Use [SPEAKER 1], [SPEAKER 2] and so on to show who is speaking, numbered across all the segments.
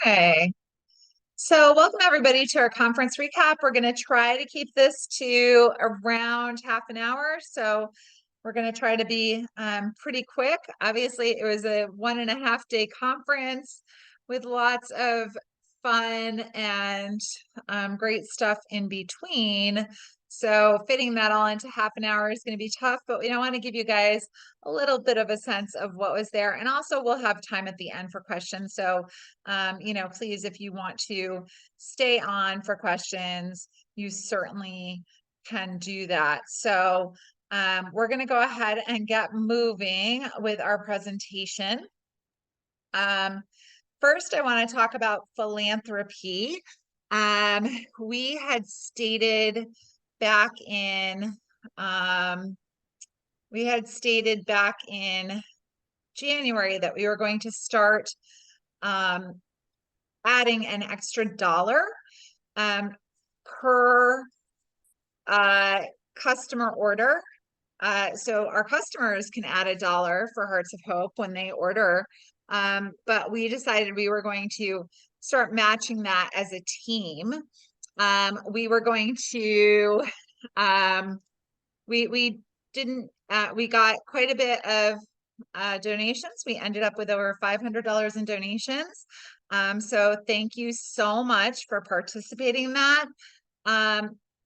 [SPEAKER 1] Okay. So, welcome everybody to our conference recap. We're going to try to keep this to around half an hour. So, we're going to try to be pretty quick. Obviously, it was a 1.5 day conference with lots of fun and great stuff in between. So, fitting that all into half an hour is going to be tough, but we don't want to give you guys a little bit of a sense of what was there. And also, we'll have time at the end for questions. So, please, if you want to stay on for questions, you certainly can do that. So, we're going to go ahead and get moving with our presentation. First, I want to talk about philanthropy. We had stated back in January that we were going to start adding an extra dollar per customer order. So our customers can add $1 for Hearts of Hope when they order. But we decided we were going to start matching that as a team. We were going to, we got quite a bit of donations. We ended up with over $500 in donations. So thank you so much for participating in that.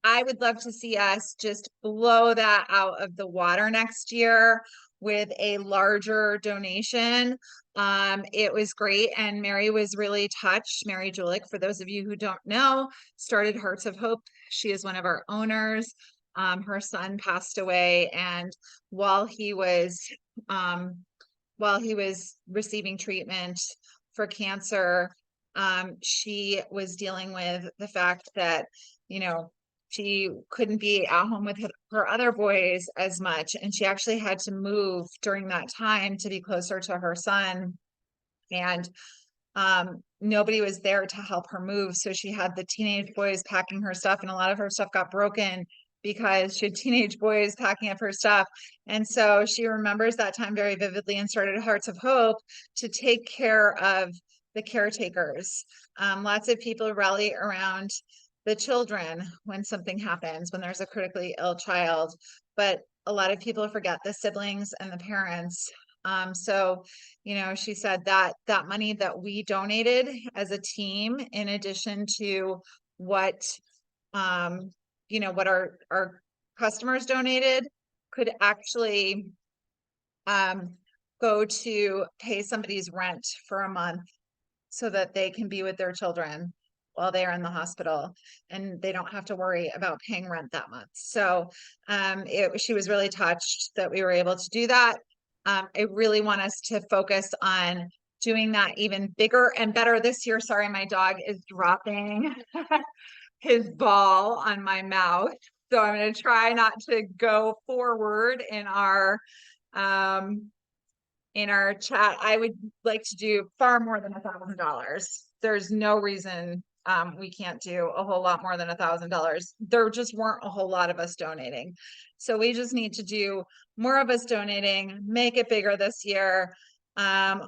[SPEAKER 1] I would love to see us just blow that out of the water next year with a larger donation. It was great. And Mary was really touched. Mary Julick, for those of you who don't know, started Hearts of Hope. She is one of our owners. Her son passed away, and while he was receiving treatment for cancer, she was dealing with the fact that, she couldn't be at home with her other boys as much. And she actually had to move during that time to be closer to her son. And nobody was there to help her move. So she had the teenage boys packing her stuff, and a lot of her stuff got broken because she had teenage boys packing up her stuff. And so she remembers that time very vividly and started Hearts of Hope to take care of the caretakers. Lots of people rally around the children when something happens, when there's a critically ill child, but a lot of people forget the siblings and the parents. So, she said that money that we donated as a team, in addition to what, what our customers donated, could actually go to pay somebody's rent for a month so that they can be with their children while they are in the hospital, and they don't have to worry about paying rent that month. So she was really touched that we were able to do that. I really want us to focus on doing that even bigger and better this year. Sorry, my dog is dropping his ball on my mouth. So I'm going to try not to go forward in our chat. I would like to do far more than $1,000. There's no reason we can't do a whole lot more than $1,000. There just weren't a whole lot of us donating. So we just need to do more of us donating, make it bigger this year.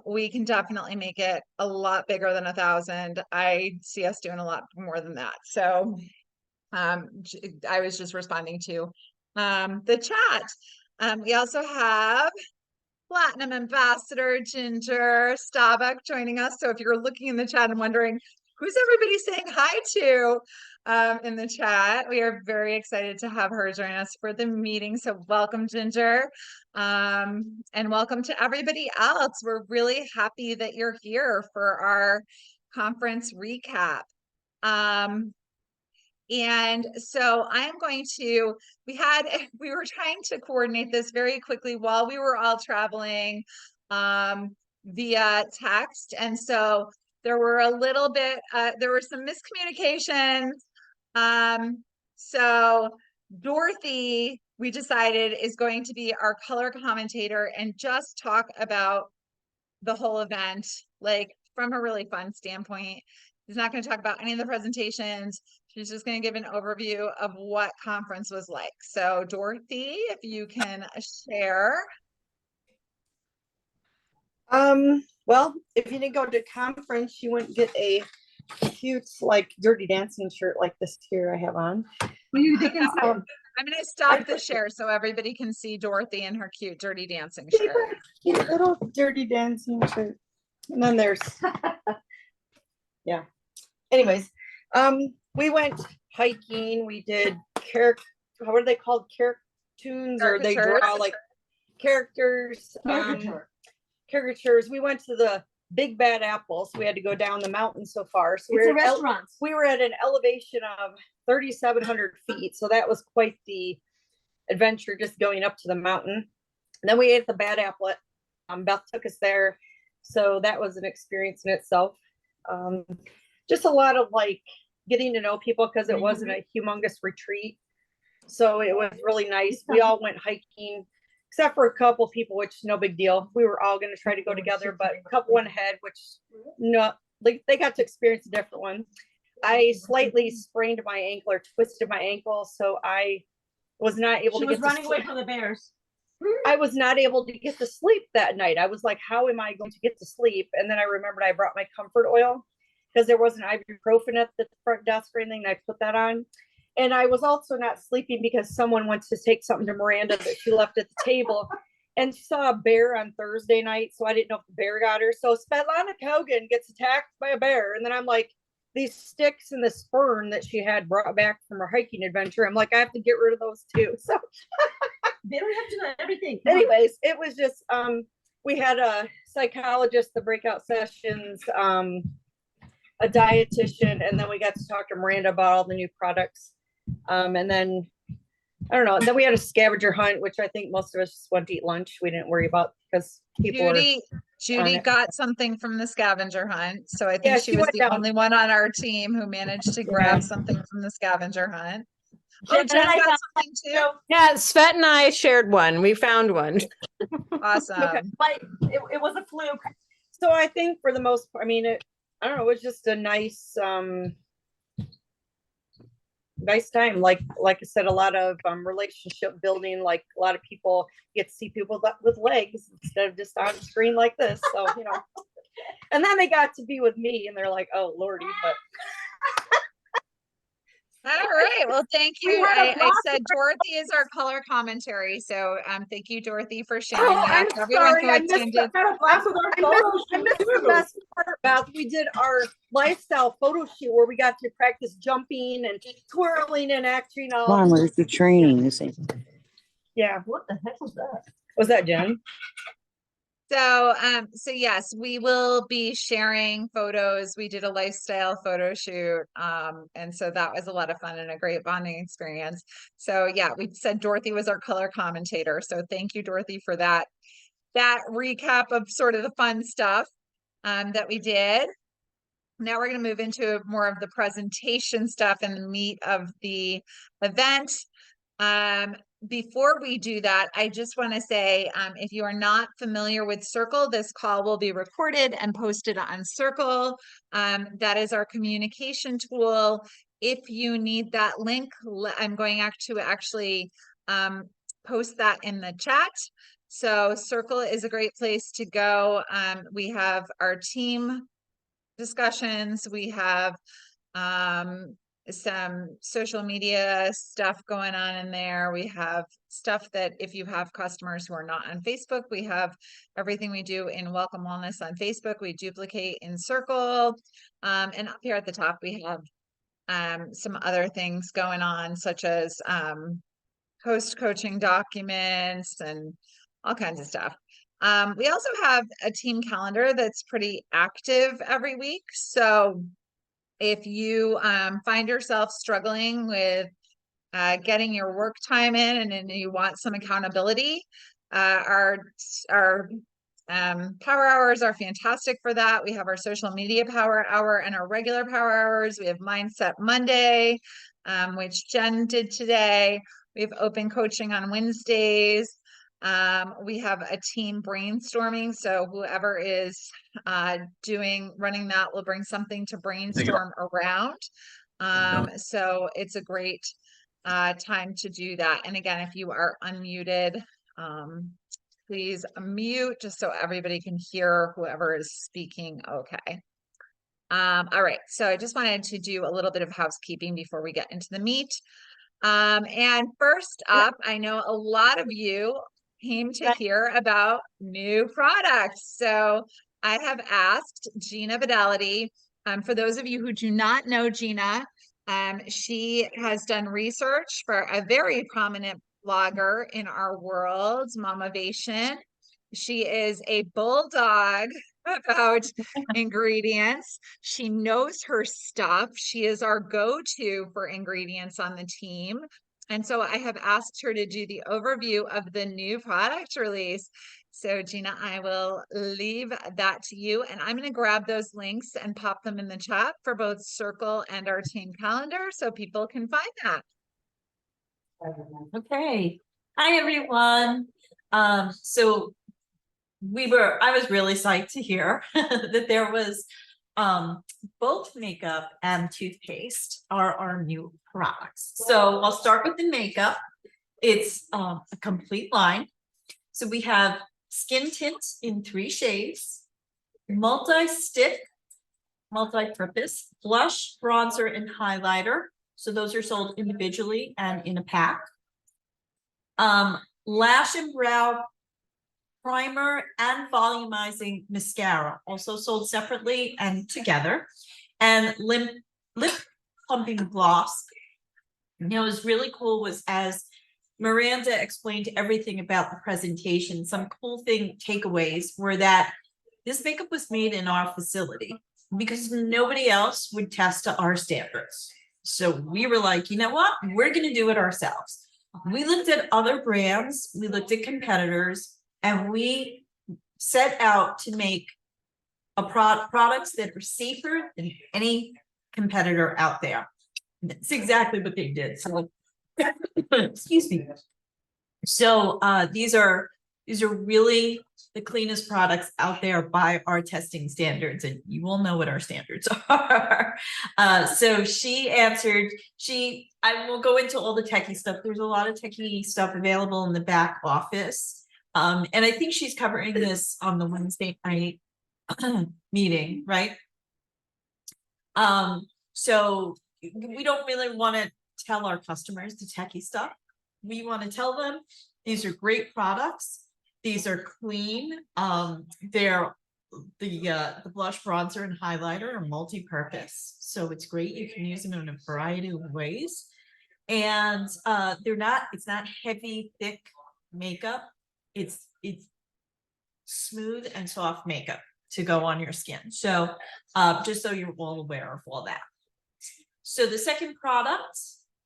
[SPEAKER 1] We can definitely make it a lot bigger than 1,000. I see us doing a lot more than that. So I was just responding to the chat. We also have Platinum Ambassador Ginger Starbuck joining us. So if you're looking in the chat and wondering who's everybody saying hi to in the chat, we are very excited to have her join us for the meeting. So welcome, Ginger. And welcome to everybody else. We're really happy that you're here for our conference recap. And so we were trying to coordinate this very quickly while we were all traveling via text. And so there were some miscommunications. So Dorothy, we decided, is going to be our color commentator and just talk about the whole event, like from a really fun standpoint. She's not going to talk about any of the presentations. She's just going to give an overview of what conference was like. So Dorothy, if you can share.
[SPEAKER 2] Well, if you didn't go to conference, you wouldn't get a cute, like, Dirty Dancing shirt like this here I have on.
[SPEAKER 1] I'm gonna stop the share so everybody can see Dorothy in her cute Dirty Dancing shirt.
[SPEAKER 2] Cute little Dirty Dancing shirt. And then there's, yeah. Anyways, we went hiking. We did how are they called? Caricatures, or they draw like characters. Caricatures. We went to the Big Bad Apple, so we had to go down the mountain so far. So
[SPEAKER 3] It's a restaurant.
[SPEAKER 2] we were at an elevation of 3,700 feet, so that was quite the adventure, just going up to the mountain. And then we ate the Bad Apple. Beth took us there, so that was an experience in itself. Just a lot of like getting to know people, because it wasn't a humongous retreat, so it was really nice. We all went hiking, except for a couple people, which no big deal. We were all going to try to go together, but a couple went ahead, which no, they got to experience a different one. I slightly sprained my ankle or twisted my ankle, so I was not able to get
[SPEAKER 3] running away from the bears.
[SPEAKER 2] I was not able to get to sleep that night. I was like, how am I going to get to sleep? And then I remembered I brought my comfort oil, because there wasn't ibuprofen at the front desk or anything. And I put that on. And I was also not sleeping because someone went to take something to Miranda that she left at the table, and she saw a bear on Thursday night. So I didn't know if the bear got her. So Svetlana Kogan gets attacked by a bear. And then I'm like, these sticks and this fern that she had brought back from her hiking adventure, I'm like, I have to get rid of those too. So
[SPEAKER 3] They don't have to know everything.
[SPEAKER 2] anyways, it was just, we had a psychologist, the breakout sessions, a dietitian, and then we got to talk to Miranda about all the new products. And then, I don't know, then we had a scavenger hunt, which I think most of us just went to eat lunch. We didn't worry about, because people
[SPEAKER 1] Judy got something from the scavenger hunt. So I think
[SPEAKER 2] Yeah,
[SPEAKER 1] she
[SPEAKER 2] she
[SPEAKER 1] was
[SPEAKER 2] went
[SPEAKER 1] the
[SPEAKER 2] down.
[SPEAKER 1] only one on our team who managed to grab something from the scavenger hunt. Oh, Jen
[SPEAKER 3] I
[SPEAKER 1] got
[SPEAKER 3] found
[SPEAKER 1] something too.
[SPEAKER 4] Yeah, Svet and I shared one. We found one.
[SPEAKER 1] Awesome.
[SPEAKER 2] Okay.
[SPEAKER 3] But it was a fluke.
[SPEAKER 2] So I think for the most part, I mean, I don't know, it was just a nice, nice time. Like I said, a lot of relationship building. Like a lot of people get to see people with legs instead of just on screen like this. So, you know, and then they got to be with me, and they're like, oh Lordy, but.
[SPEAKER 1] All right. Well, thank you. I said Dorothy is our color commentary. So thank you, Dorothy, for sharing that.
[SPEAKER 2] I'm
[SPEAKER 1] Everyone
[SPEAKER 2] sorry,
[SPEAKER 1] who
[SPEAKER 2] I missed
[SPEAKER 1] attended.
[SPEAKER 2] I missed the best part, Beth. We did our lifestyle photo shoot where we got to practice jumping and twirling and acting all.
[SPEAKER 5] Come on, where's the training? This ain't-
[SPEAKER 2] Yeah.
[SPEAKER 3] What the heck was that?
[SPEAKER 2] Was that Jen?
[SPEAKER 1] So yes, we will be sharing photos. We did a lifestyle photo shoot. And so that was a lot of fun and a great bonding experience. So yeah, we said Dorothy was our color commentator. So thank you, Dorothy, for that recap of sort of the fun stuff that we did. Now we're going to move into more of the presentation stuff and the meat of the event. Before we do that, I just want to say, if you are not familiar with Circle, this call will be recorded and posted on Circle. That is our communication tool. If you need that link, I'm going to actually post that in the chat. So Circle is a great place to go. We have our team discussions. We have some social media stuff going on in there. We have stuff that if you have customers who are not on Facebook, we have everything we do in Welcome Wellness on Facebook. We duplicate in Circle. And up here at the top, we have some other things going on, such as host coaching documents and all kinds of stuff. We also have a team calendar that's pretty active every week. So if you find yourself struggling with getting your work time in and you want some accountability, our power hours are fantastic for that. We have our social media power hour and our regular power hours. We have Mindset Monday, which Jen did today. We have open coaching on Wednesdays. We have a team brainstorming. So whoever is running that will bring something to brainstorm around. So it's a great time to do that. And again, if you are unmuted, please mute just so everybody can hear whoever is speaking. Okay. All right. So I just wanted to do a little bit of housekeeping before we get into the meat. And first up, I know a lot of you came to hear about new products. So I have asked Gina Fidelity, for those of you who do not know Gina, she has done research for a very prominent blogger in our world, Mamavation. She is a bulldog about ingredients. She knows her stuff. She is our go-to for ingredients on the team. And so I have asked her to do the overview of the new product release. So Gina, I will leave that to you, and I'm going to grab those links and pop them in the chat for both Circle and our team calendar so people can find that.
[SPEAKER 6] Okay. Hi, everyone. So I was really psyched to hear that there was both makeup and toothpaste are our new products. So I'll start with the makeup. It's a complete line. So we have skin tint in 3 shades, multi-stick, multi-purpose, blush, bronzer, and highlighter. So those are sold individually and in a pack. Lash and brow primer and volumizing mascara, also sold separately and together. And lip plumping gloss. You know, what was really cool was as Miranda explained everything about the presentation, some cool takeaways were that this makeup was made in our facility because nobody else would test to our standards. So we were like, you know what? We're going to do it ourselves. We looked at other brands, we looked at competitors, and we set out to make a products that are safer than any competitor out there. That's exactly what they did. So, excuse me. So these are really the cleanest products out there by our testing standards, and you will know what our standards are. So she answered, I will go into all the techie stuff. There's a lot of techie stuff available in the back office. And I think she's covering this on the Wednesday night meeting, right? So we don't really want to tell our customers the techie stuff. We want to tell them these are great products. These are clean. They're the blush, bronzer, and highlighter are multi-purpose, so it's great. You can use them in a variety of ways, and it's not heavy, thick makeup. It's smooth and soft makeup to go on your skin. So just so you're all aware of all that. So the second product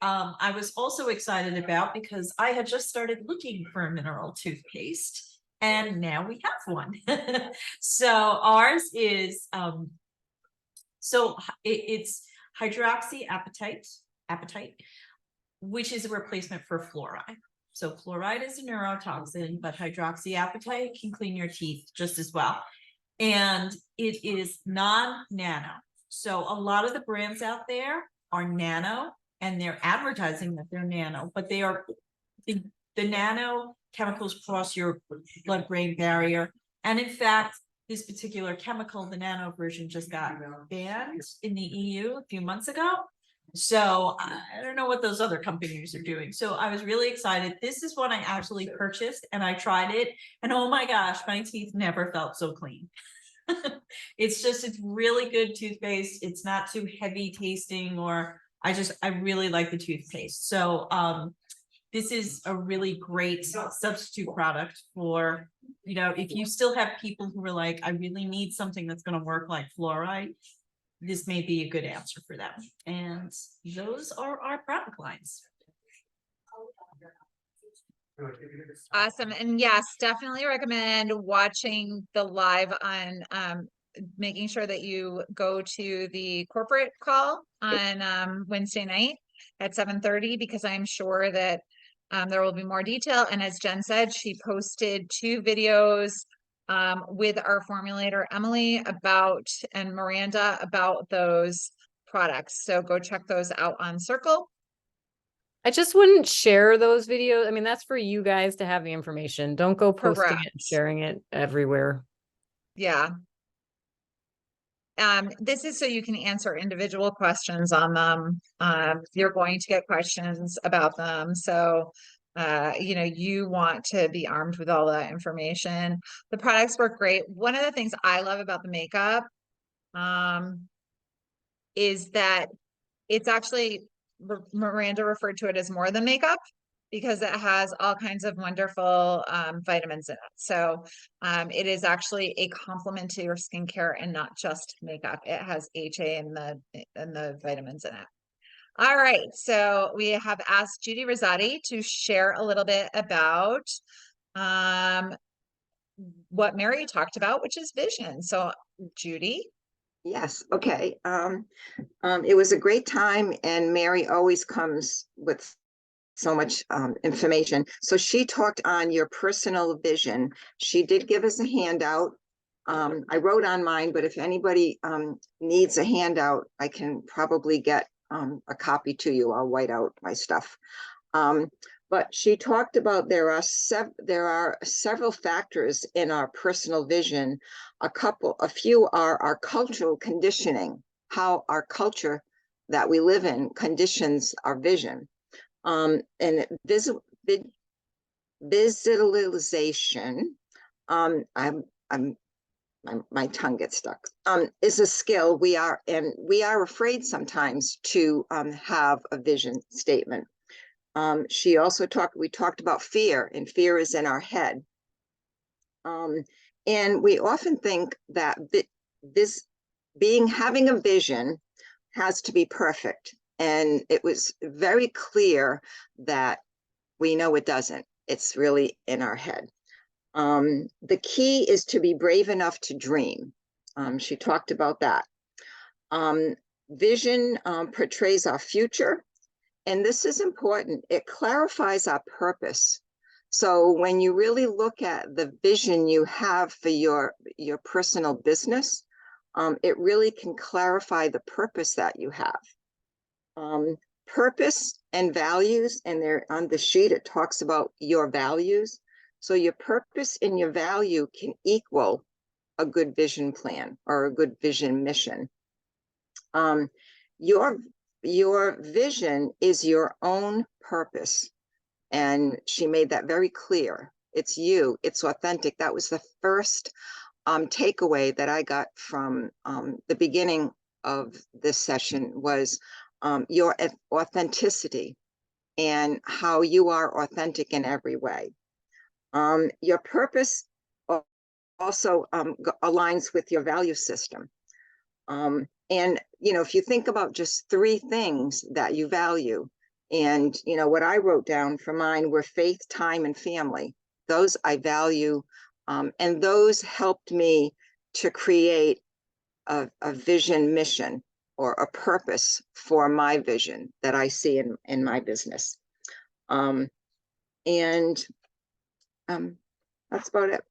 [SPEAKER 6] I was also excited about because I had just started looking for a mineral toothpaste, and now we have one. So ours is it's hydroxyapatite, which is a replacement for fluoride. So fluoride is a neurotoxin, but hydroxyapatite can clean your teeth just as well. And it is non-nano. So a lot of the brands out there are nano, and they're advertising that they're nano, but they are the nano chemicals cross your blood-brain barrier. And in fact, this particular chemical, the nano version, just got banned in the EU a few months ago. So I don't know what those other companies are doing. So I was really excited. This is one I actually purchased and I tried it, and oh my gosh, my teeth never felt so clean. It's really good toothpaste. It's not too heavy tasting, or I really like the toothpaste. So this is a really great substitute product for, you know, if you still have people who are like, I really need something that's going to work like fluoride, this may be a good answer for them. And those are our product lines.
[SPEAKER 1] Awesome. And yes, definitely recommend watching the live on making sure that you go to the corporate call on Wednesday night at 7:30, because I'm sure that there will be more detail. And as Jen said, she posted 2 videos with our formulator Emily and Miranda about those products. So go check those out on Circle.
[SPEAKER 4] I just wouldn't share those videos. I mean, that's for you guys to have the information. Don't go posting it and
[SPEAKER 1] Correct.
[SPEAKER 4] sharing it everywhere.
[SPEAKER 1] Yeah. This is so you can answer individual questions on them. You're going to get questions about them. So, you know, you want to be armed with all that information. The products work great. One of the things I love about the makeup, is that it's actually, Miranda referred to it as more than makeup because it has all kinds of wonderful vitamins in it. So it is actually a complement to your skincare and not just makeup. It has HA and the vitamins in it. All right, so we have asked Judy Rosati to share a little bit about what Mary talked about, which is vision. So Judy.
[SPEAKER 7] Yes, okay. It was a great time, and Mary always comes with so much information. So she talked on your personal vision. She did give us a handout. I wrote on mine, but if anybody needs a handout, I can probably get a copy to you. I'll white out my stuff. But she talked about there are several factors in our personal vision. A few are our cultural conditioning, how our culture that we live in conditions our vision. And visualization, my tongue gets stuck, is a skill we are afraid sometimes to have a vision statement. We talked about fear, and fear is in our head. And we often think that having a vision has to be perfect. And it was very clear that we know it doesn't. It's really in our head. The key is to be brave enough to dream. She talked about that. Vision portrays our future. And this is important. It clarifies our purpose. So when you really look at the vision you have for your personal business, it really can clarify the purpose that you have. Purpose and values, and they're on the sheet, it talks about your values. So your purpose and your value can equal a good vision plan or a good vision mission. Your vision is your own purpose. And she made that very clear. It's you, it's authentic. That was the first takeaway that I got from the beginning of this session was your authenticity and how you are authentic in every way. Your purpose also aligns with your value system. And, you know, if you think about just 3 things that you value, and, you know, what I wrote down for mine were faith, time, and family. Those I value. And those helped me to create a vision mission or a purpose for my vision that I see in my business. That's about it.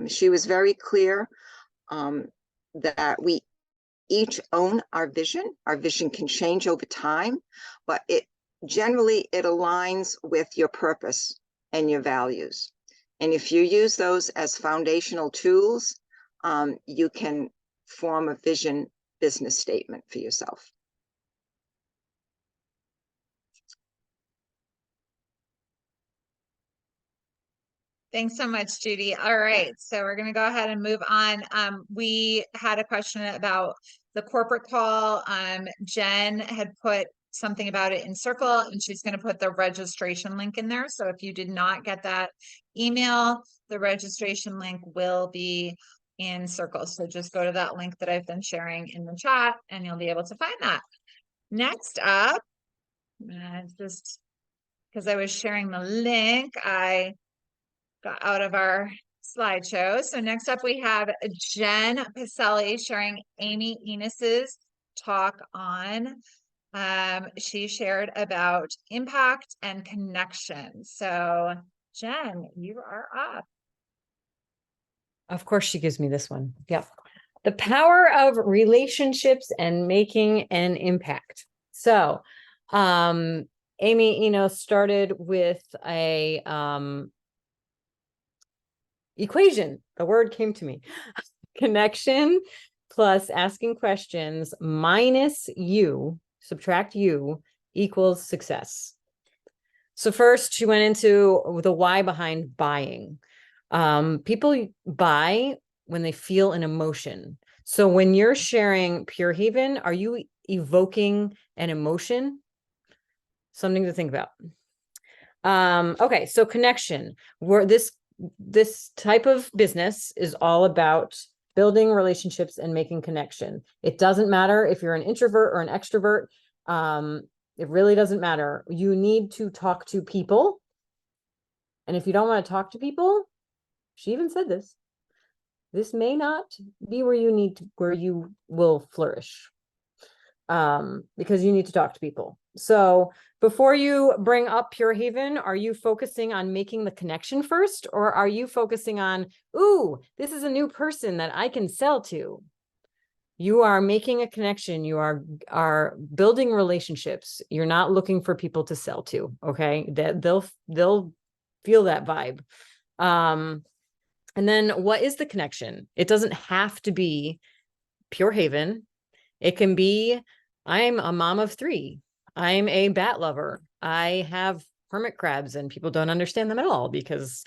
[SPEAKER 7] She was very clear that we each own our vision. Our vision can change over time, but it aligns with your purpose and your values. And if you use those as foundational tools, you can form a vision business statement for yourself.
[SPEAKER 1] Thanks so much, Judy. All right, so we're going to go ahead and move on. We had a question about the corporate call. Jen had put something about it in Circle, and she's going to put the registration link in there. So if you did not get that email, the registration link will be in Circle. So just go to that link that I've been sharing in the chat, and you'll be able to find that. Next up, just because I was sharing the link, I got out of our slideshow. So next up we have Jen Pacelli sharing Amy Enos's talk on, she shared about impact and connection. So Jen, you are up.
[SPEAKER 4] Of course, she gives me this one. Yep. The power of relationships and making an impact. So, Amy, started with a equation. The word came to me. Connection plus asking questions minus you, subtract you, equals success. So first she went into the why behind buying. People buy when they feel an emotion. So when you're sharing Pure Haven, are you evoking an emotion? Something to think about. Okay, so connection. This type of business is all about building relationships and making connection. It doesn't matter if you're an introvert or an extrovert. It really doesn't matter. You need to talk to people. And if you don't want to talk to people, she even said this may not be where you will flourish. Because you need to talk to people. So before you bring up Pure Haven, are you focusing on making the connection first, or are you focusing on, ooh, this is a new person that I can sell to? You are making a connection. You are building relationships. You're not looking for people to sell to. Okay. That they'll feel that vibe. And then what is the connection? It doesn't have to be Pure Haven. It can be, I'm a mom of 3. I'm a bat lover. I have hermit crabs and people don't understand them at all because,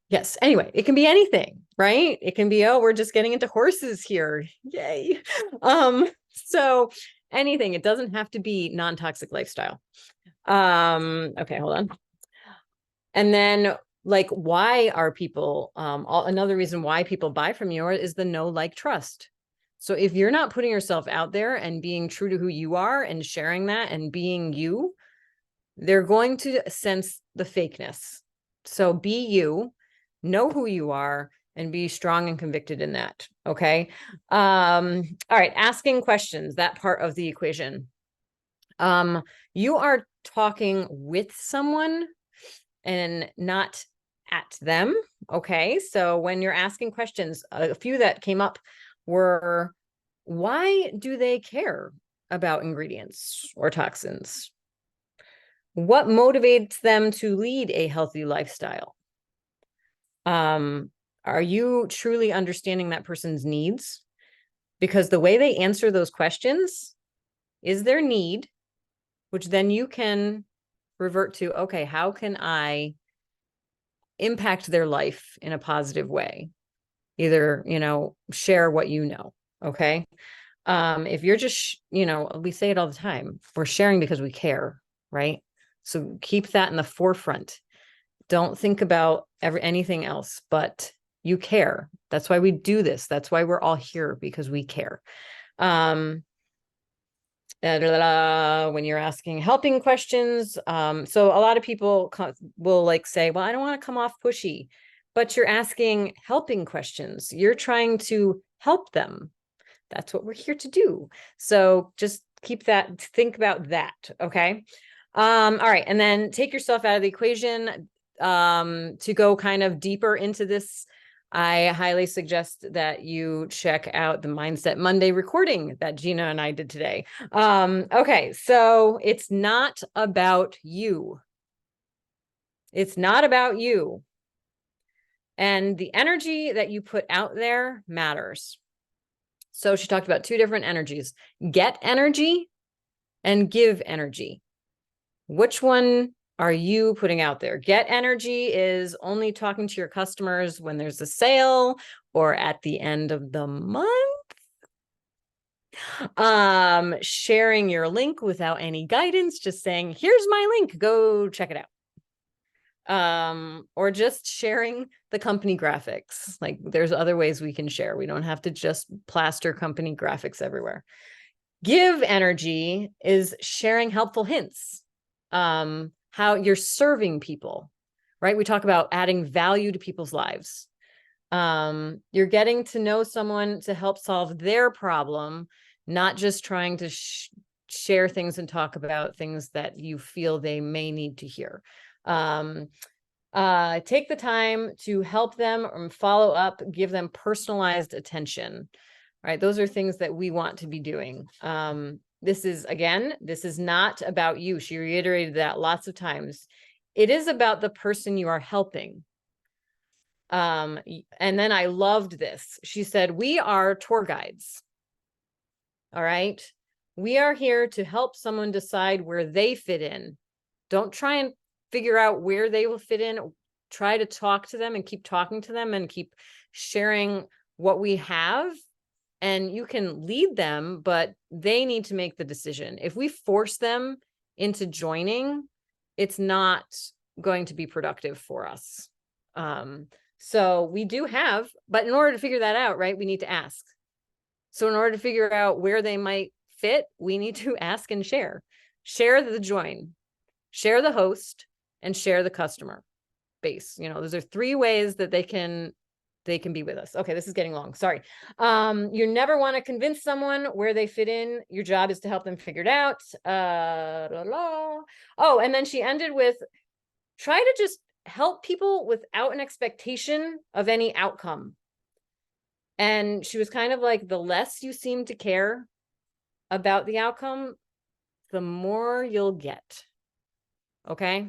[SPEAKER 4] yes, anyway, it can be anything, right? It can be, oh, we're just getting into horses here. Yay. So anything, it doesn't have to be non-toxic lifestyle. Okay, hold on. And then like, why are people, another reason why people buy from you is the know, like, trust. So if you're not putting yourself out there and being true to who you are and sharing that and being you, they're going to sense the fakeness. So be you, know who you are, and be strong and convicted in that. Okay. All right. Asking questions, that part of the equation. You are talking with someone and not at them. Okay. So when you're asking questions, a few that came up were, why do they care about ingredients or toxins? What motivates them to lead a healthy lifestyle? Are you truly understanding that person's needs? Because the way they answer those questions is their need, which then you can revert to, okay, how can I impact their life in a positive way? Either, share what you know. Okay. If you're just, we say it all the time, we're sharing because we care, right? So keep that in the forefront. Don't think about anything else, but you care. That's why we do this. That's why we're all here, because we care. When you're asking helping questions, so a lot of people will like say, well, I don't want to come off pushy, but you're asking helping questions. You're trying to help them. That's what we're here to do. So just think about that. Okay. All right. And then take yourself out of the equation. To go kind of deeper into this, I highly suggest that you check out the Mindset Monday recording that Gina and I did today. Okay. So it's not about you. It's not about you. And the energy that you put out there matters. So she talked about 2 different energies: get energy and give energy. Which one are you putting out there? Get energy is only talking to your customers when there's a sale or at the end of the month. Sharing your link without any guidance, just saying, here's my link, go check it out. Or just sharing the company graphics. Like, there's other ways we can share. We don't have to just plaster company graphics everywhere. Give energy is sharing helpful hints. How you're serving people, right? We talk about adding value to people's lives. You're getting to know someone to help solve their problem, not just trying to share things and talk about things that you feel they may need to hear. Take the time to help them or follow up, give them personalized attention, right? Those are things that we want to be doing. this is, again, this is not about you. She reiterated that lots of times. It is about the person you are helping. And then I loved this. She said, we are tour guides. All right. We are here to help someone decide where they fit in. Don't try and figure out where they will fit in. Try to talk to them and keep talking to them and keep sharing what we have. And you can lead them, but they need to make the decision. If we force them into joining, it's not going to be productive for us. So we do have, but in order to figure that out, right, we need to ask. So in order to figure out where they might fit, we need to ask and share. Share the join, share the host, and share the customer base. You know, those are 3 ways that they can be with us. Okay, this is getting long. Sorry. You never want to convince someone where they fit in. Your job is to help them figure it out. Oh, and then she ended with, try to just help people without an expectation of any outcome. And she was kind of like, the less you seem to care about the outcome, the more you'll get. Okay.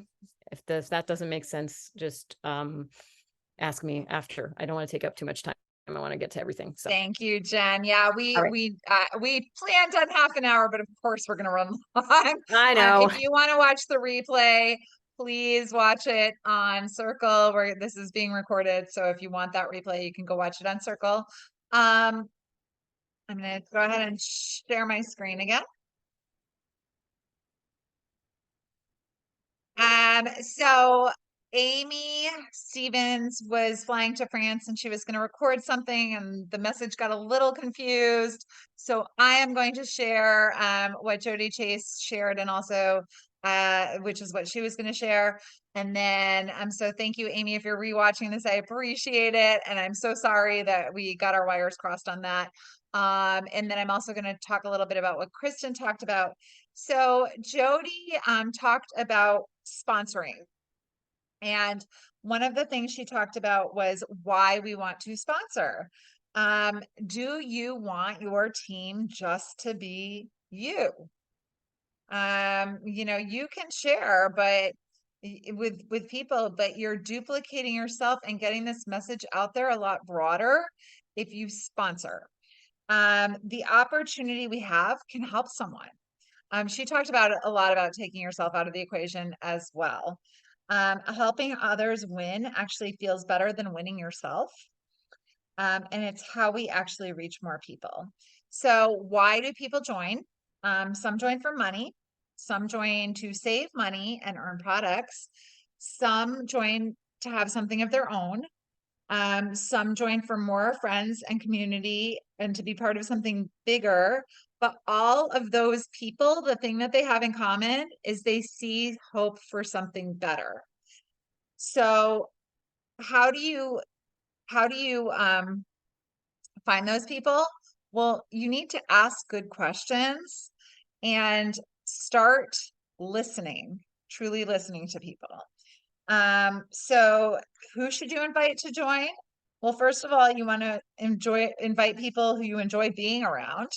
[SPEAKER 4] If that doesn't make sense, just ask me after. I don't want to take up too much time. I want to get to everything. So
[SPEAKER 1] Thank you, Jen. Yeah,
[SPEAKER 4] All right.
[SPEAKER 1] we planned on half an hour, but of course we're gonna run long.
[SPEAKER 4] I know.
[SPEAKER 1] If you want to watch the replay, please watch it on Circle, where this is being recorded. So if you want that replay, you can go watch it on Circle. I'm gonna go ahead and share my screen again. So Amy Stevens was flying to France and she was going to record something and the message got a little confused. So I am going to share what Jody Chase shared and also which is what she was going to share. And then so thank you, Amy, if you're rewatching this, I appreciate it. And I'm so sorry that we got our wires crossed on that. And then I'm also going to talk a little bit about what Kristen talked about. So Jody talked about sponsoring. And one of the things she talked about was why we want to sponsor. Do you want your team just to be you? You know, you can share, but with people, but you're duplicating yourself and getting this message out there a lot broader if you sponsor. The opportunity we have can help someone. She talked about a lot about taking yourself out of the equation as well. Helping others win actually feels better than winning yourself. And it's how we actually reach more people. So why do people join? Some join for money. Some join to save money and earn products. Some join to have something of their own. Some join for more friends and community and to be part of something bigger. But all of those people, the thing that they have in common is they see hope for something better. So how do you find those people? Well, you need to ask good questions and start listening, truly listening to people. So who should you invite to join? Well, first of all, you want to invite people who you enjoy being around.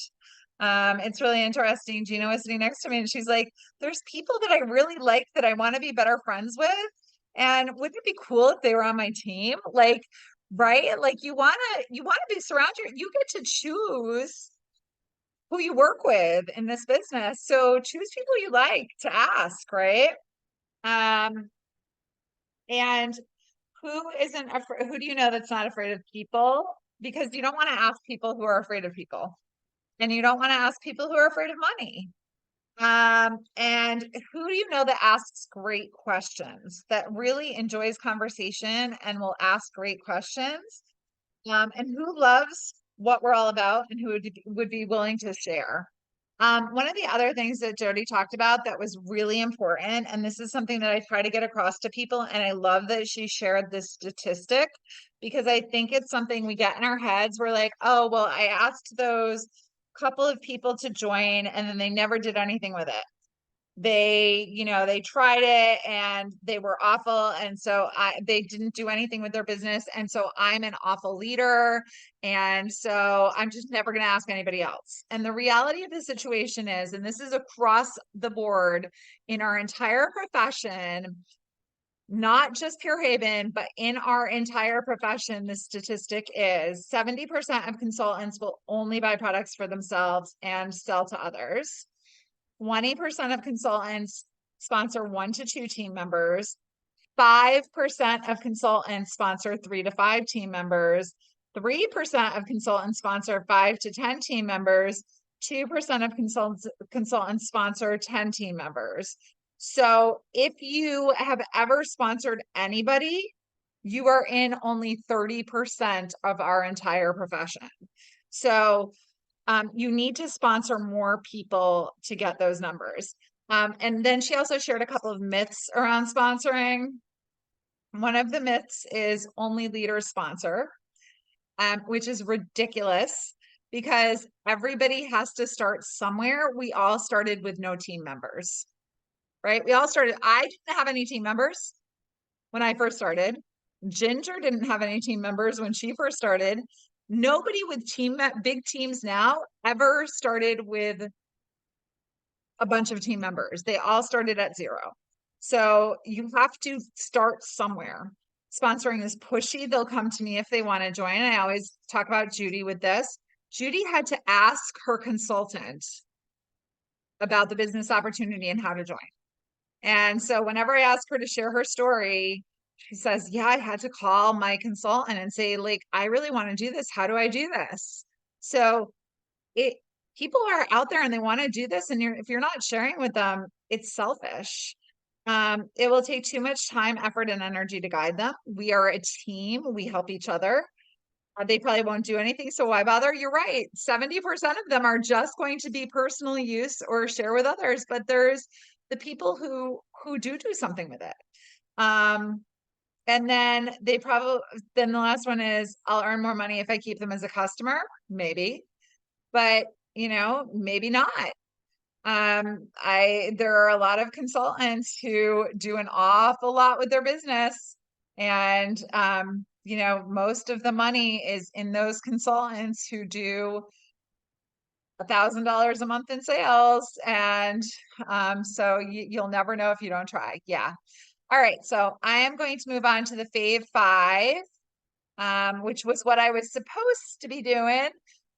[SPEAKER 1] It's really interesting. Gina was sitting next to me and she's like, there's people that I really like that I want to be better friends with. And wouldn't it be cool if they were on my team? Like, right? Like you want to be surrounded, you get to choose who you work with in this business. So choose people you like to ask, right? And who do you know that's not afraid of people? Because you don't want to ask people who are afraid of people. And you don't want to ask people who are afraid of money. And who do you know that asks great questions, that really enjoys conversation and will ask great questions? And who loves what we're all about and who would be willing to share? One of the other things that Jody talked about that was really important, and this is something that I try to get across to people, and I love that she shared this statistic because I think it's something we get in our heads. We're like, oh, well, I asked those couple of people to join and then they never did anything with it. they, they tried it and they were awful. And so they didn't do anything with their business. And so I'm an awful leader. And so I'm just never going to ask anybody else. And the reality of the situation is, and this is across the board in our entire profession, not just Pure Haven, but in our entire profession, the statistic is 70% of consultants will only buy products for themselves and sell to others. 20% of consultants sponsor 1 to 2 team members. 5% of consultants sponsor 3 to 5 team members. 3% of consultants sponsor 5 to 10 team members. 2% of consultants sponsor 10 team members. So if you have ever sponsored anybody, you are in only 30% of our entire profession. So you need to sponsor more people to get those numbers. And then she also shared a couple of myths around sponsoring. One of the myths is only leaders sponsor, which is ridiculous because everybody has to start somewhere. We all started with no team members, right? I didn't have any team members when I first started. Ginger didn't have any team members when she first started. Nobody with big teams now ever started with a bunch of team members. They all started at 0. So you have to start somewhere. Sponsoring is pushy. They'll come to me if they want to join. I always talk about Judy with this. Judy had to ask her consultant about the business opportunity and how to join. And so whenever I ask her to share her story, she says, yeah, I had to call my consultant and say, like, I really want to do this. How do I do this? So people are out there and they want to do this. And if you're not sharing with them, it's selfish. It will take too much time, effort, and energy to guide them. We are a team. We help each other. They probably won't do anything. So why bother? You're right. 70% of them are just going to be personal use or share with others. But there's the people who do something with it. And then then the last one is, I'll earn more money if I keep them as a customer, maybe, but maybe not. There are a lot of consultants who do an awful lot with their business, and, most of the money is in those consultants who do $1,000 a month in sales. And, so you'll never know if you don't try. Yeah. All right, so I am going to move on to the Fave 5, which was what I was supposed to be doing.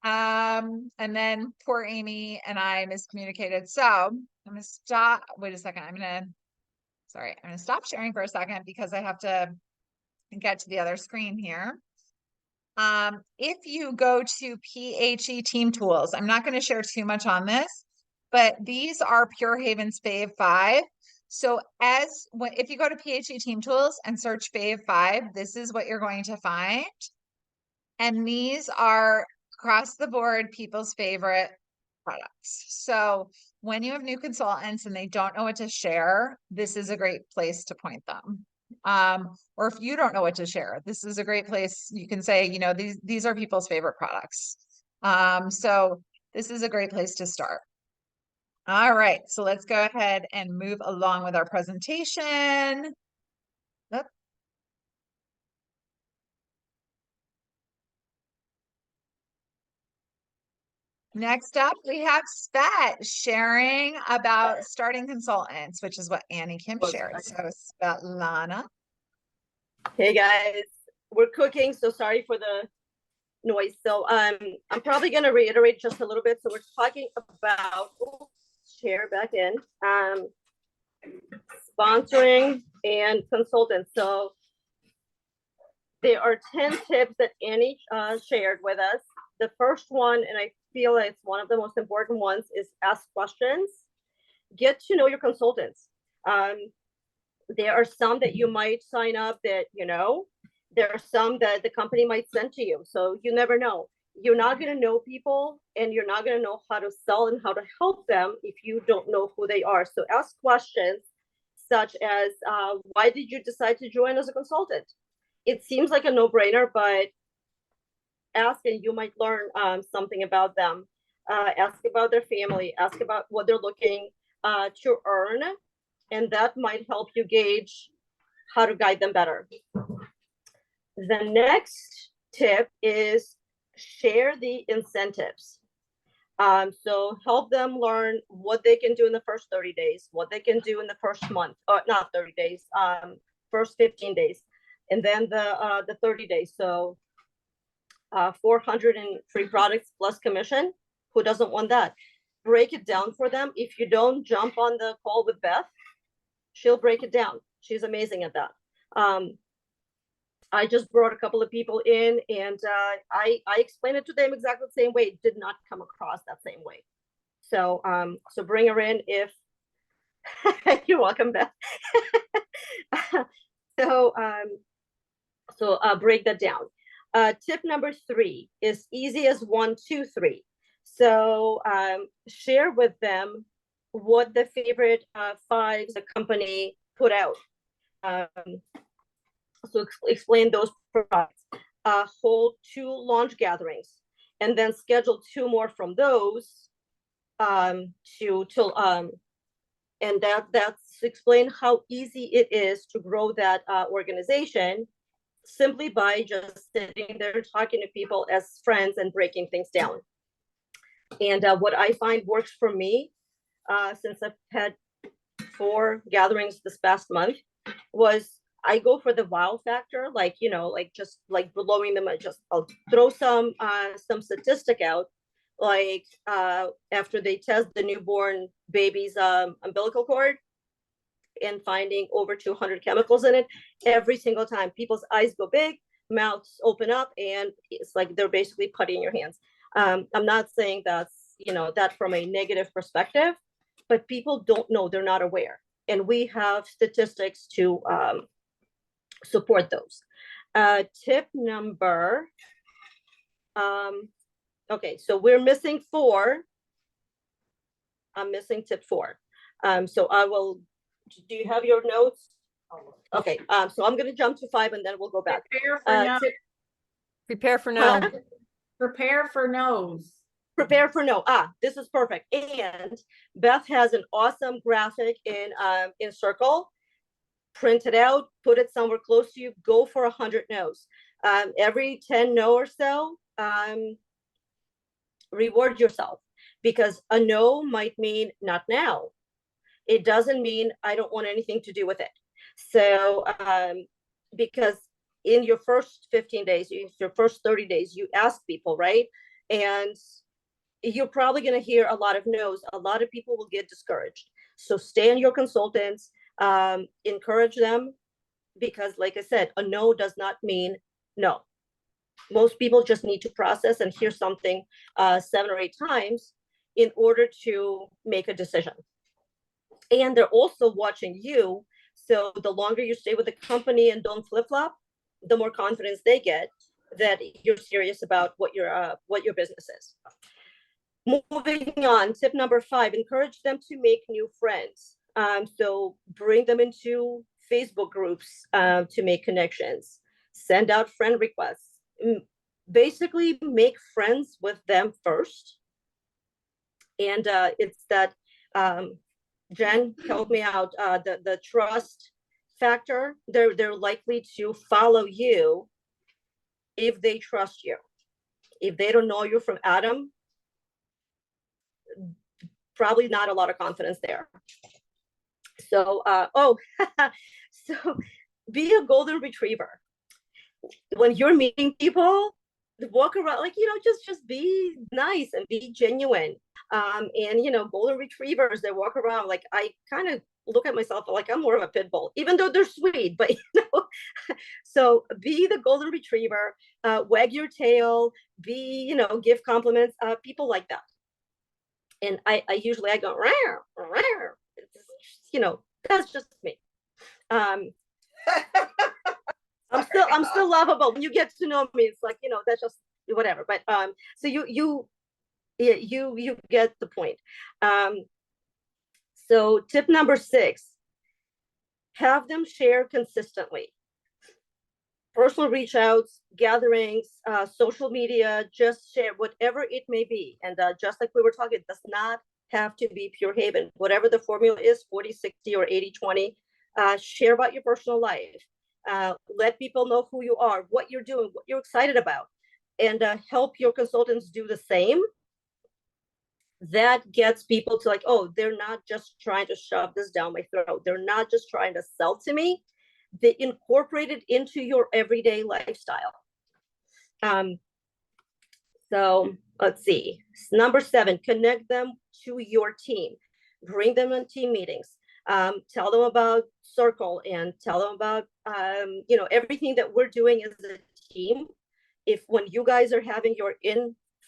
[SPEAKER 1] And then poor Amy and I miscommunicated. So I'm going to stop. Wait a second. I'm going to stop sharing for a second because I have to get to the other screen here. If you go to PHE Team Tools, I'm not going to share too much on this, but these are Pure Haven's Fave 5. So if you go to PHE Team Tools and search Fave 5, this is what you're going to find. And these are across the board people's favorite products. So when you have new consultants and they don't know what to share, this is a great place to point them. Or if you don't know what to share, this is a great place. You can say, these are people's favorite products. So this is a great place to start. All right, so let's go ahead and move along with our presentation. Oop. Next up, we have Svet sharing about starting consultants, which is what Annie Kim shared. So Svetlana.
[SPEAKER 3] Hey guys, we're cooking, so sorry for the noise. So I'm probably going to reiterate just a little bit. So we're talking about share back in sponsoring and consultants. So there are 10 tips that Annie shared with us. The first one, and I feel it's one of the most important ones, is ask questions. Get to know your consultants. There are some that you might sign up that, there are some that the company might send to you. So you never know. You're not going to know people, and you're not going to know how to sell and how to help them if you don't know who they are. So ask questions such as, why did you decide to join as a consultant? It seems like a no-brainer, but ask and you might learn something about them. Ask about their family, ask about what they're looking to earn, and that might help you gauge how to guide them better. The next tip is share the incentives. So help them learn what they can do in the first 30 days, what they can do in the first month, or not 30 days, first 15 days, and then the 30 days. So 400 in free products plus commission. Who doesn't want that? Break it down for them. If you don't jump on the call with Beth, she'll break it down. She's amazing at that. I just brought a couple of people in, and I explained it to them exactly the same way. It did not come across that same way. So so bring her in if you're welcome, Beth. So break that down. Tip number 3 is easy as 1, 2, 3. So share with them what the favorite 5 the company put out. So explain those products. Hold 2 launch gatherings, and then schedule 2 more from those. And that's explain how easy it is to grow that organization simply by just sitting there talking to people as friends and breaking things down. And what I find works for me, since I've had 4 gatherings this past month, was I go for the wow factor, like, you know, like just like blowing them. I'll throw some statistic out, like after they test the newborn baby's umbilical cord and finding over 200 chemicals in it, every single time people's eyes go big, mouths open up, and it's like they're basically putty in your hands. I'm not saying that's, you know, that from a negative perspective, but people don't know, they're not aware. And we have statistics to support those. Tip number, okay, so we're missing 4. I'm missing tip 4. So I will, do you have your notes? Okay, so I'm gonna jump to 5 and then we'll go back.
[SPEAKER 8] Prepare for no.
[SPEAKER 4] Prepare for no.
[SPEAKER 3] Huh?
[SPEAKER 8] Prepare for no's.
[SPEAKER 3] Prepare for no. This is perfect. And Beth has an awesome graphic in Circle. Print it out, put it somewhere close to you, go for 100 no's. Every 10 no or so, reward yourself, because a no might mean not now. It doesn't mean I don't want anything to do with it. So because in your first 15 days, your first 30 days, you ask people, right? And you're probably going to hear a lot of no's. A lot of people will get discouraged. So stay on your consultants, encourage them, because like I said, a no does not mean no. Most people just need to process and hear something 7 or 8 times in order to make a decision. And they're also watching you. So the longer you stay with the company and don't flip-flop, the more confidence they get that you're serious about what your business is. Moving on, tip number 5, encourage them to make new friends. So bring them into Facebook groups to make connections, send out friend requests, basically make friends with them first. And it's that, Jen, help me out, the trust factor. They're likely to follow you if they trust you. If they don't know you from Adam, probably not a lot of confidence there. So, so be a golden retriever. When you're meeting people, walk around like, you know, just be nice and be genuine. And, you know, golden retrievers, they walk around like, I kind of look at myself like I'm more of a pit bull, even though they're sweet, but, you know, so be the golden retriever, wag your tail, be, you know, give compliments, people like that. And I usually go, rawr, rawr. You know, that's just me. I'm still lovable. When you get to know me, it's like, you know, that's just whatever. But so you get the point. So tip number 6, have them share consistently. Personal reach outs, gatherings, social media, just share whatever it may be. And just like we were talking, it does not have to be pure haven. Whatever the formula is, 40-60 or 80-20, share about your personal life. Let people know who you are, what you're doing, what you're excited about, and help your consultants do the same. That gets people to like, oh, they're not just trying to shove this down my throat. They're not just trying to sell to me. They incorporate it into your everyday lifestyle. So let's see. Number 7, connect them to your team. Bring them on team meetings. Tell them about Circle and tell them about, everything that we're doing as a team. If when you guys are having your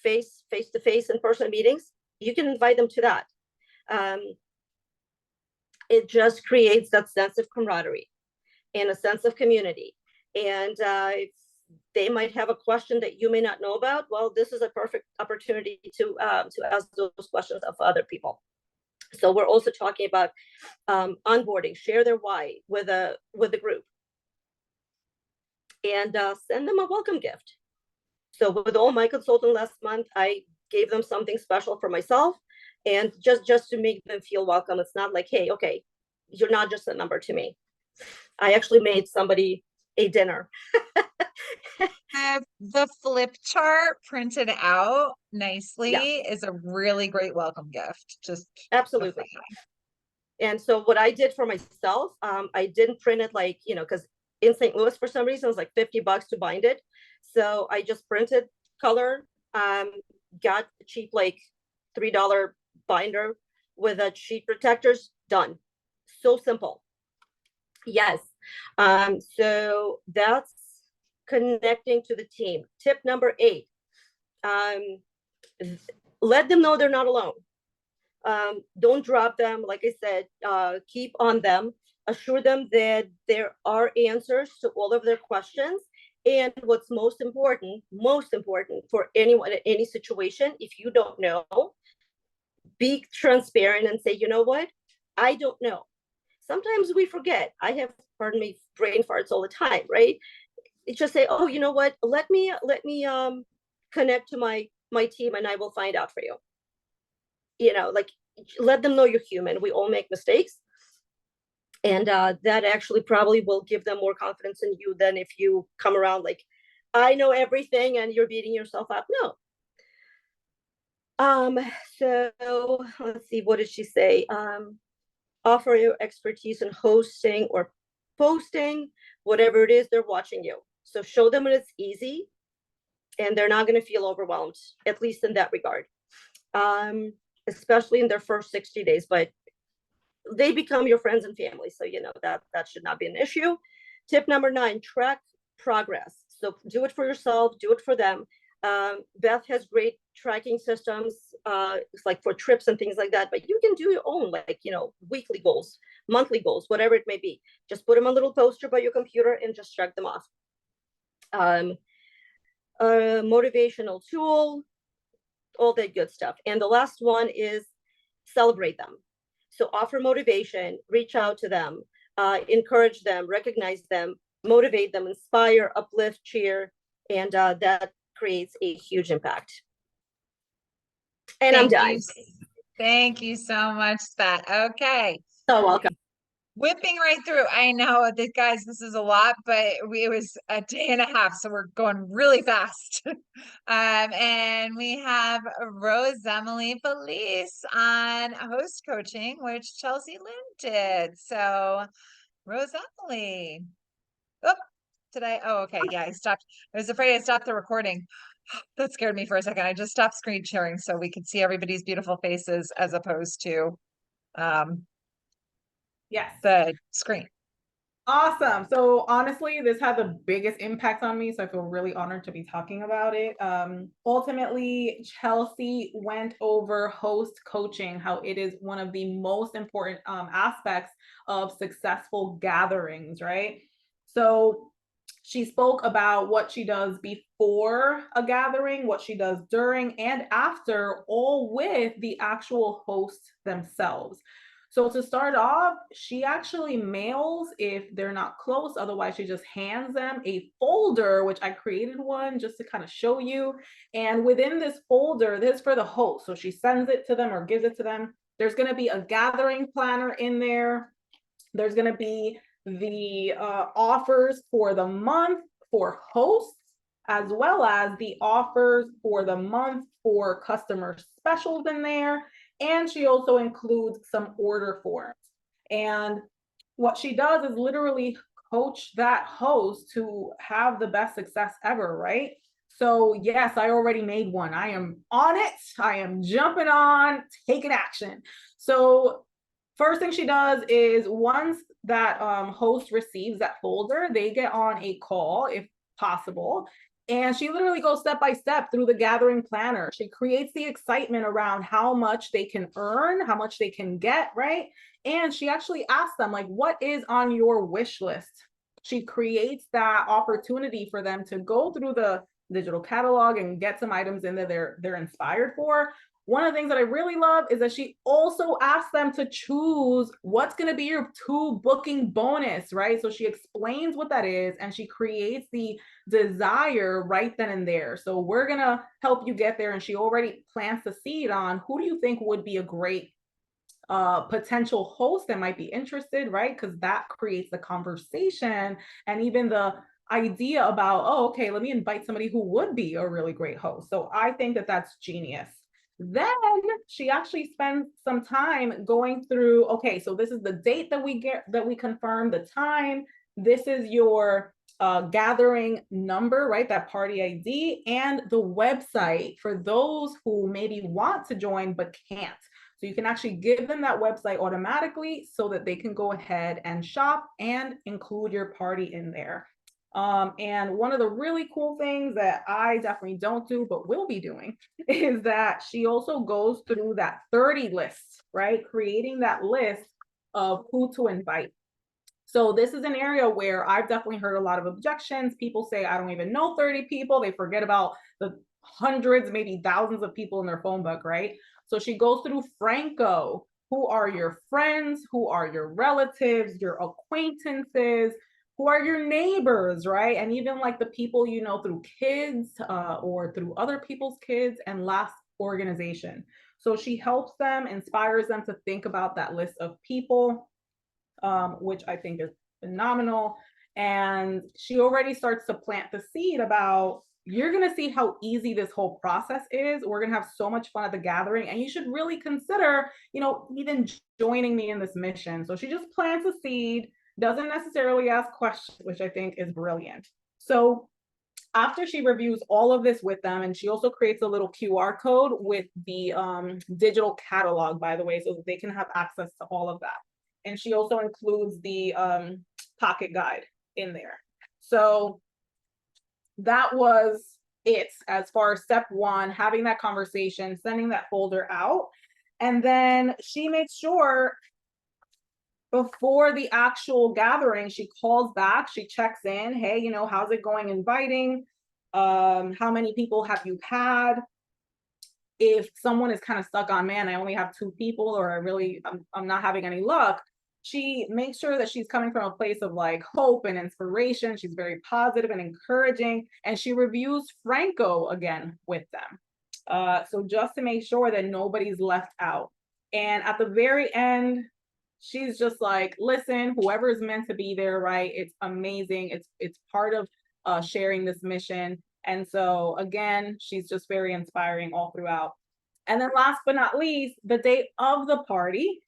[SPEAKER 3] face-to-face in-person meetings, you can invite them to that. It just creates that sense of camaraderie and a sense of community. And if they might have a question that you may not know about, well, this is a perfect opportunity to ask those questions of other people. So we're also talking about onboarding, share their why with the group, and send them a welcome gift. So with all my consultants last month, I gave them something special for myself, and just to make them feel welcome. It's not like, hey, okay, you're not just a number to me. I actually made somebody a dinner.
[SPEAKER 1] The flip chart printed out nicely
[SPEAKER 3] Yeah.
[SPEAKER 1] is a really great welcome gift. Just
[SPEAKER 3] Absolutely. And so what I did for myself, I didn't print it like, because in St. Louis, for some reason, it was like $50 to bind it. So I just printed color, got cheap, like $3 binder with a sheet protectors, done. So simple. Yes. So that's connecting to the team. Tip number 8, let them know they're not alone. Don't drop them. Like I said, keep on them, assure them that there are answers to all of their questions. And what's most important for anyone in any situation, if you don't know, be transparent and say, you know what, I don't know. Sometimes we forget. I have, pardon me, brain farts all the time, right? It's just say, oh, you know what, let me connect to my team and I will find out for you. Like, let them know you're human. We all make mistakes. And that actually probably will give them more confidence in you than if you come around like, I know everything and you're beating yourself up. No. So let's see, what did she say? Offer your expertise in hosting or posting, whatever it is, they're watching you. So show them it's easy and they're not going to feel overwhelmed, at least in that regard. Especially in their first 60 days, but they become your friends and family. So, that should not be an issue. Tip number 9, track progress. So do it for yourself, do it for them. Beth has great tracking systems, it's like for trips and things like that, but you can do your own, like, weekly goals, monthly goals, whatever it may be. Just put them on a little poster by your computer and just check them off. A motivational tool, all that good stuff. And the last one is celebrate them. So offer motivation, reach out to them, encourage them, recognize them, motivate them, inspire, uplift, cheer, and that creates a huge impact. And I'm done.
[SPEAKER 1] Thank you so much, Svet. Okay.
[SPEAKER 3] So welcome.
[SPEAKER 1] Whipping right through. I know that, guys, this is a lot, but it was a day and a half, so we're going really fast. And we have Rose Emily Felice on host coaching, which Chelsea Lynn did. So Rose Emily. Oh, okay. Yeah, I stopped. I was afraid I stopped the recording. That scared me for a second. I just stopped screen sharing so we could see everybody's beautiful faces as opposed to
[SPEAKER 8] Yes.
[SPEAKER 1] the screen.
[SPEAKER 8] Awesome. So honestly, this had the biggest impact on me. So I feel really honored to be talking about it. Ultimately, Chelsea went over host coaching, how it is one of the most important aspects of successful gatherings, right? So she spoke about what she does before a gathering, what she does during and after, all with the actual hosts themselves. So to start off, she actually mails if they're not close. Otherwise, she just hands them a folder, which I created one just to kind of show you. And within this folder, this is for the host. So she sends it to them or gives it to them. There's going to be a gathering planner in there. There's going to be the offers for the month for hosts, as well as the offers for the month for customer specials in there. And she also includes some order forms. And what she does is literally coach that host to have the best success ever, right? So yes, I already made one. I am on it. I am jumping on, taking action. So first thing she does is once that host receives that folder, they get on a call if possible. And she literally goes step by step through the gathering planner. She creates the excitement around how much they can earn, how much they can get, right? And she actually asks them, like, what is on your wish list? She creates that opportunity for them to go through the digital catalog and get some items in there they're inspired for. One of the things that I really love is that she also asks them to choose what's going to be your 2 booking bonus, right? So she explains what that is and she creates the desire right then and there. So we're going to help you get there. And she already plants the seed on who do you think would be a great potential host that might be interested, right? Because that creates the conversation and even the idea about, oh, okay, let me invite somebody who would be a really great host. So I think that that's genius. Then she actually spends some time going through, okay, so this is the date that we confirm, the time, this is your gathering number, right? That party ID and the website for those who maybe want to join but can't. So you can actually give them that website automatically so that they can go ahead and shop and include your party in there. And one of the really cool things that I definitely don't do, but will be doing, is that she also goes through that 30 list, right? Creating that list of who to invite. So this is an area where I've definitely heard a lot of objections. People say, I don't even know 30 people. They forget about the hundreds, maybe thousands of people in their phone book, right? So she goes through Franco. Who are your friends? Who are your relatives, your acquaintances? Who are your neighbors, right? And even like the people you know through kids or through other people's kids, and last, organization. So she helps them, inspires them to think about that list of people, which I think is phenomenal. And she already starts to plant the seed about, you're going to see how easy this whole process is. We're going to have so much fun at the gathering, and you should really consider, you know, even joining me in this mission. So she just plants a seed, doesn't necessarily ask questions, which I think is brilliant. So after she reviews all of this with them, and she also creates a little QR code with the digital catalog, by the way, so that they can have access to all of that. And she also includes the pocket guide in there. So that was it as far as step one, having that conversation, sending that folder out. And then she makes sure before the actual gathering, she calls back, she checks in, hey, you know, how's it going inviting? How many people have you had? If someone is kind of stuck on, man, I only have 2 people, or I'm not having any luck, she makes sure that she's coming from a place of like hope and inspiration. She's very positive and encouraging, and she reviews Franco again with them. So just to make sure that nobody's left out. And at the very end, she's just like, listen, whoever's meant to be there, right? It's amazing. It's part of sharing this mission. And so again, she's just very inspiring all throughout. And then last but not least, the day of the party,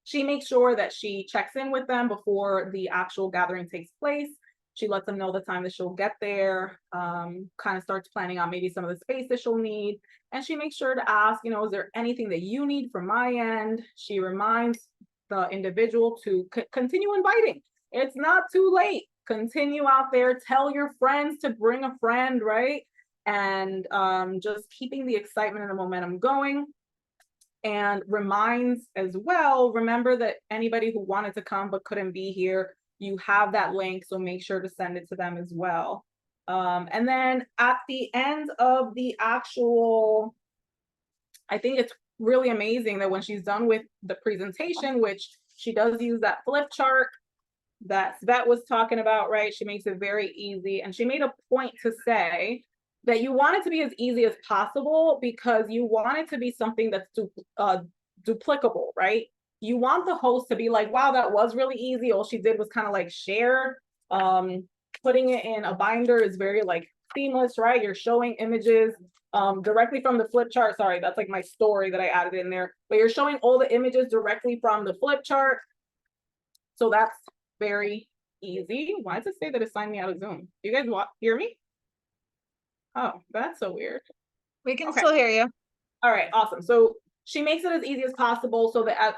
[SPEAKER 8] she makes sure that she checks in with them before the actual gathering takes place. She lets them know the time that she'll get there, kind of starts planning on maybe some of the space that she'll need. And she makes sure to ask, you know, is there anything that you need from my end? She reminds the individual to continue inviting. It's not too late. Continue out there, tell your friends to bring a friend, right? And just keeping the excitement and the momentum going. And reminds as well, remember that anybody who wanted to come but couldn't be here, you have that link, so make sure to send it to them as well. And then at the end of the actual, I think it's really amazing that when she's done with the presentation, which she does use that flip chart that Svet was talking about, right? She makes it very easy. And she made a point to say that you want it to be as easy as possible because you want it to be something that's duplicable, right? You want the host to be like, wow, that was really easy. All she did was kind of like share. Putting it in a binder is very like seamless, right? You're showing images directly from the flip chart. Sorry, that's like my story that I added in there. But you're showing all the images directly from the flip chart. So that's very easy. Why does it say that it signed me out of Zoom? Do you guys hear me? Oh, that's so weird.
[SPEAKER 1] We can
[SPEAKER 8] Okay.
[SPEAKER 1] still hear you.
[SPEAKER 8] All right, awesome. So she makes it as easy as possible so that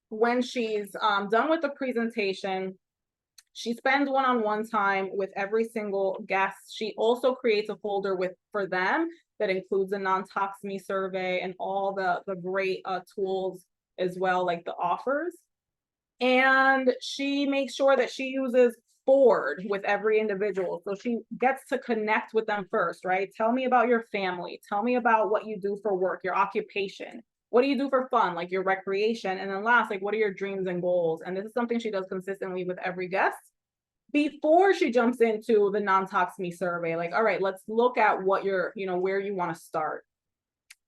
[SPEAKER 8] when she's done with the presentation, she spends one-on-one time with every single guest. She also creates a folder for them that includes a non-tox.me survey and all the great tools as well, like the offers. And she makes sure that she uses Ford with every individual. So she gets to connect with them first, right? Tell me about your family. Tell me about what you do for work, your occupation. What do you do for fun, like your recreation? And then last, like, what are your dreams and goals? And this is something she does consistently with every guest before she jumps into the non-tox.me survey. Like, all right, let's look at what you're, where you want to start.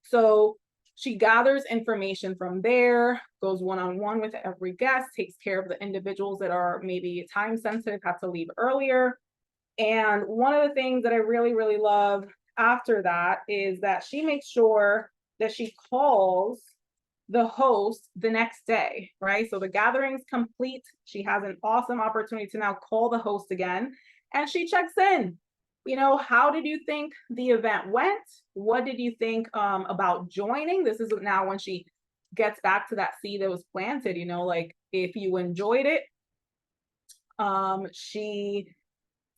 [SPEAKER 8] So she gathers information from there, goes one-on-one with every guest, takes care of the individuals that are maybe time sensitive, have to leave earlier. And one of the things that I really, really love after that is that she makes sure that she calls the host the next day, right? So the gathering's complete. She has an awesome opportunity to now call the host again, and she checks in. How did you think the event went? What did you think about joining? This is now when she gets back to that seed that was planted, like if you enjoyed it, she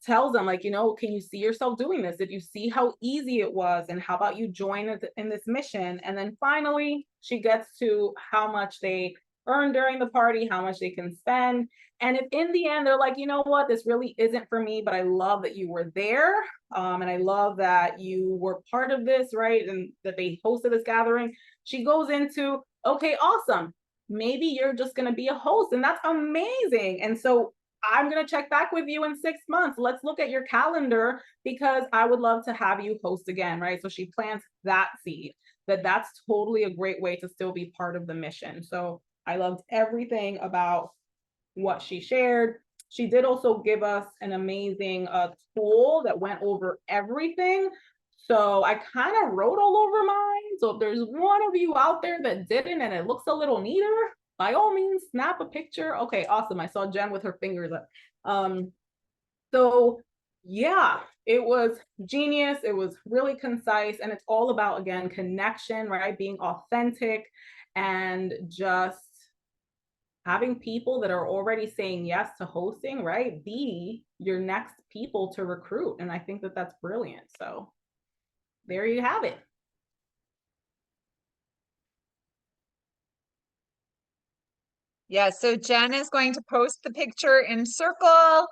[SPEAKER 8] tells them like, can you see yourself doing this? Did you see how easy it was? And how about you join in this mission? And then finally, she gets to how much they earn during the party, how much they can spend. And if in the end, they're like, you know what, this really isn't for me, but I love that you were there. And I love that you were part of this, right? And that they hosted this gathering. She goes into, okay, awesome. Maybe you're just going to be a host, and that's amazing. And so I'm going to check back with you in 6 months. Let's look at your calendar because I would love to have you host again, right? So she plants that seed, that's totally a great way to still be part of the mission. So I loved everything about what she shared. She did also give us an amazing tool that went over everything. So I kind of wrote all over mine. So if there's one of you out there that didn't and it looks a little neater, by all means, snap a picture. Okay, awesome. I saw Jen with her fingers up. So yeah, it was genius. It was really concise. And it's all about, again, connection, right? Being authentic and just having people that are already saying yes to hosting, right? Be your next people to recruit. And I think that that's brilliant. So there you have it.
[SPEAKER 1] Yeah, so Jen is going to post the picture in Circle.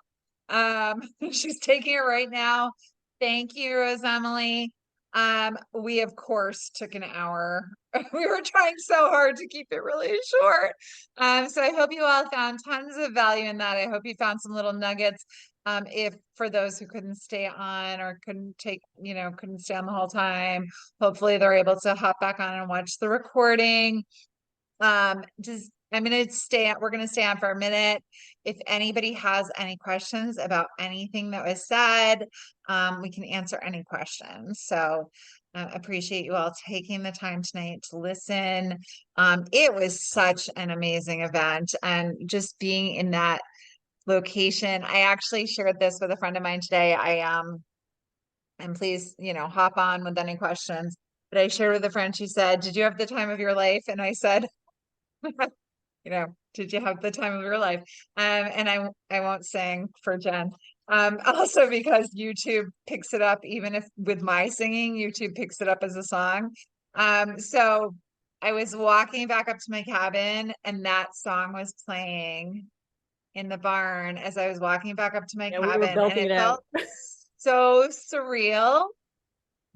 [SPEAKER 1] She's taking it right now. Thank you, Rose Emily. We of course took an hour. We were trying so hard to keep it really short. So I hope you all found tons of value in that. I hope you found some little nuggets. If for those who couldn't stay on or couldn't stay on the whole time, hopefully they're able to hop back on and watch the recording. We're going to stay on for a minute. If anybody has any questions about anything that was said, we can answer any questions. So appreciate you all taking the time tonight to listen. It was such an amazing event, and just being in that location. I actually shared this with a friend of mine today. And please, hop on with any questions. But I shared with a friend, she said, "Did you have the time of your life?" And I said, did you have the time of your life? And I won't sing for Jen. Also because YouTube picks it up, even if with my singing, YouTube picks it up as a song. So I was walking back up to my cabin and that song was playing in the barn as I was walking back up to my
[SPEAKER 4] Yeah, we were
[SPEAKER 1] cabin, and
[SPEAKER 4] belting
[SPEAKER 1] it
[SPEAKER 4] it out.
[SPEAKER 1] felt so surreal.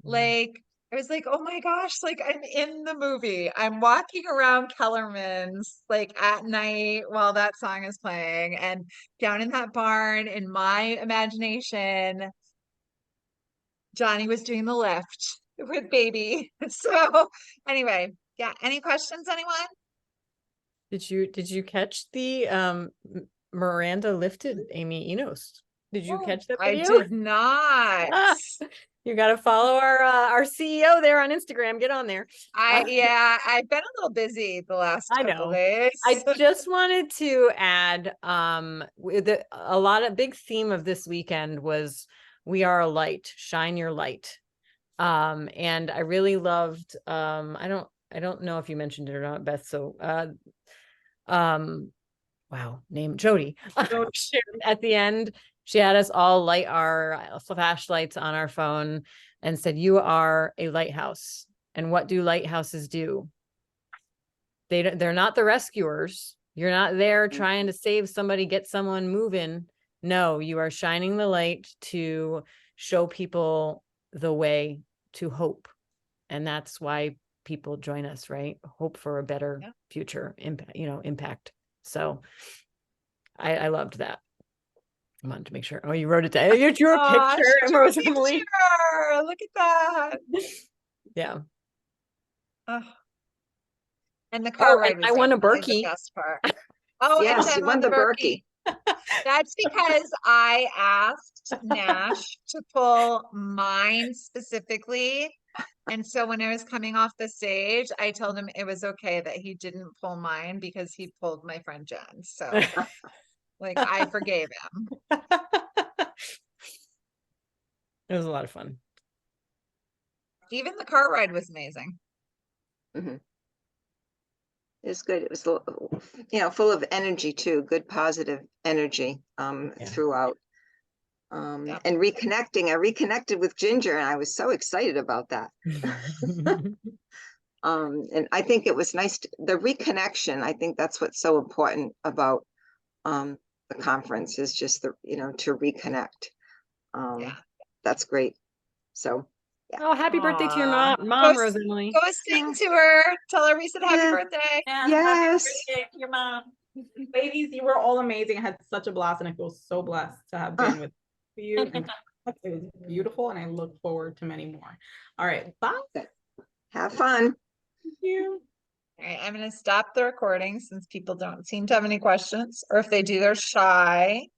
[SPEAKER 1] Like I was like, oh my gosh, like I'm in the movie. I'm walking around Kellerman's like at night while that song is playing, and down in that barn in my imagination, Johnny was doing the lift with baby. So anyway, yeah. Any questions, anyone?
[SPEAKER 4] Did you catch the Miranda lifted Amy Enos? Did you catch that
[SPEAKER 1] I
[SPEAKER 4] video?
[SPEAKER 1] did not.
[SPEAKER 4] Ah, you got to follow our CEO there on Instagram. Get on there.
[SPEAKER 1] Yeah, I've been a little busy the last
[SPEAKER 4] I
[SPEAKER 1] couple
[SPEAKER 4] know.
[SPEAKER 1] days.
[SPEAKER 4] I just wanted to add, a lot of big theme of this weekend was we are a light, shine your light. And I really loved, I don't know if you mentioned it or not, Beth. So, wow, name Jody. Shared at the end, she had us all light our flashlights on our phone and said, "You are a lighthouse." And what do lighthouses do? They're not the rescuers. You're not there trying to save somebody, get someone moving. No, you are shining the light to show people the way to hope. And that's why people join us, right? Hope for a better
[SPEAKER 1] Yeah.
[SPEAKER 4] future impact. So I loved that. I wanted to make sure. Oh, you wrote it down. You drew a
[SPEAKER 1] Aw,
[SPEAKER 4] picture.
[SPEAKER 1] she
[SPEAKER 4] and
[SPEAKER 1] drew a
[SPEAKER 4] wrote Emily.
[SPEAKER 1] picture. Look at that.
[SPEAKER 4] Yeah.
[SPEAKER 1] Ugh. And the car ride was
[SPEAKER 4] I won a
[SPEAKER 1] definitely
[SPEAKER 4] Berkey.
[SPEAKER 1] the best part. Oh, and
[SPEAKER 7] Yes,
[SPEAKER 1] Jen
[SPEAKER 7] you
[SPEAKER 1] won
[SPEAKER 7] won the Berkey.
[SPEAKER 1] That's because I asked Nash to pull mine specifically. And so when I was coming off the stage, I told him it was okay that he didn't pull mine because he pulled my friend Jen. So like I forgave him.
[SPEAKER 4] It was a lot of fun.
[SPEAKER 1] Even the car ride was amazing.
[SPEAKER 7] It was good. It was, full of energy too, good positive energy
[SPEAKER 4] Yeah.
[SPEAKER 7] throughout.
[SPEAKER 1] Yep.
[SPEAKER 7] And reconnecting, I reconnected with Ginger and I was so excited about that. And I think it was nice, the reconnection, I think that's what's so important about the conference is just to reconnect.
[SPEAKER 1] Yeah.
[SPEAKER 7] That's great. So,
[SPEAKER 4] Oh, happy birthday to your
[SPEAKER 1] Aw.
[SPEAKER 4] mom,
[SPEAKER 1] Go
[SPEAKER 4] Rose Emily.
[SPEAKER 1] Go sing to her. Tell her we said happy
[SPEAKER 7] Yeah.
[SPEAKER 1] birthday.
[SPEAKER 6] Yeah, happy
[SPEAKER 7] Yes.
[SPEAKER 6] birthday to your mom.
[SPEAKER 8] Ladies, you were all amazing. I had such a blast, and I feel so blessed to have been with you. And it was beautiful, and I look forward to many more. All right, bye.
[SPEAKER 7] Have fun.
[SPEAKER 8] Thank you.
[SPEAKER 1] All right, I'm going to stop the recording since people don't seem to have any questions, or if they do, they're shy.